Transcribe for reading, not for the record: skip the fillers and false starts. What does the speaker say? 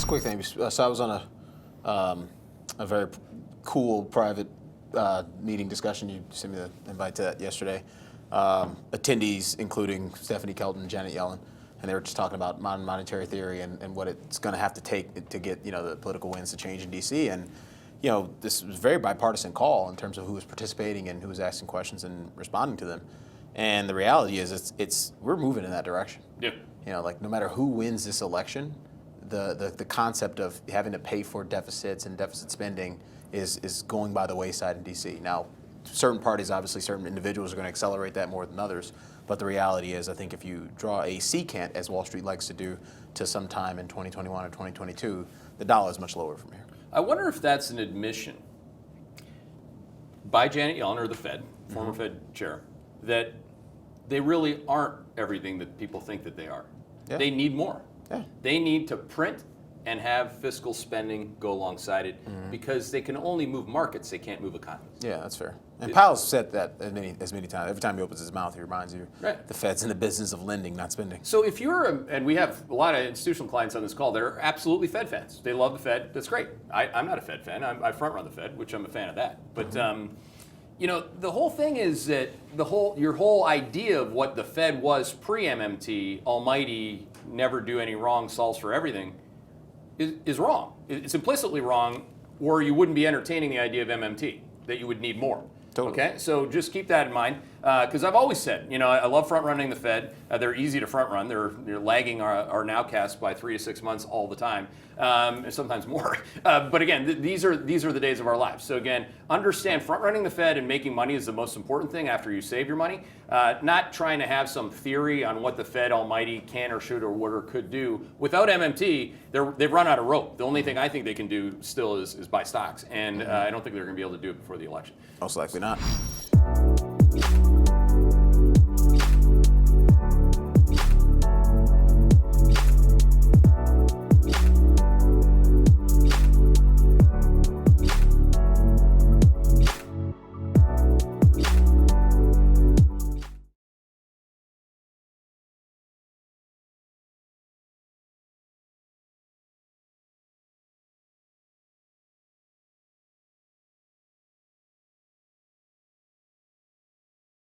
quick thing. So I was on a very cool private meeting discussion. You sent me the invite to that yesterday. Attendees, including Stephanie Kelton and Janet Yellen, and they were just talking about modern monetary theory and what it's going to have to take to get the political winds to change in D.C. And this was a very bipartisan call in terms of who was participating and who was asking questions and responding to them. And the reality is, we're moving in that direction. Yeah. Like no matter who wins this election, the concept of having to pay for deficits and deficit spending is going by the wayside in D.C. Now, certain parties, obviously, certain individuals are going to accelerate that more than others. But the reality is, I think if you draw a secant, as Wall Street likes to do, to sometime in 2021 or 2022, the dollar is much lower from here. I wonder if that's an admission by Janet Yellen, or the Fed, former Fed chair, that they really aren't everything that people think that they are. Yeah. They need more. Yeah. They need to print and have fiscal spending go alongside it because they can only move markets, they can't move economies. Yeah, that's fair. And Powell's said that as many times. Every time he opens his mouth, he reminds you the Fed's in the business of lending, not spending. So if you're, and we have a lot of institutional clients on this call, they're absolutely Fed fans. They love the Fed. That's great. I'm not a Fed fan. I front run the Fed, which I'm a fan of that. But the whole thing is that your whole idea of what the Fed was pre-MMT, almighty, never do any wrong, solves for everything, is wrong. It's implicitly wrong, or you wouldn't be entertaining the idea of MMT, that you would need more. Totally. Okay, so just keep that in mind, because I've always said, I love front running the Fed. They're easy to front run. They're lagging our nowcast by 3 to 6 months all the time, and sometimes more. But again, these are the days of our lives. So again, understand front running the Fed and making money is the most important thing after you save your money. Not trying to have some theory on what the Fed almighty can or should or would or could do. Without MMT, they've run out of rope. The only thing I think they can do still is buy stocks, and I don't think they're going to be able to do it before the election. Most likely not.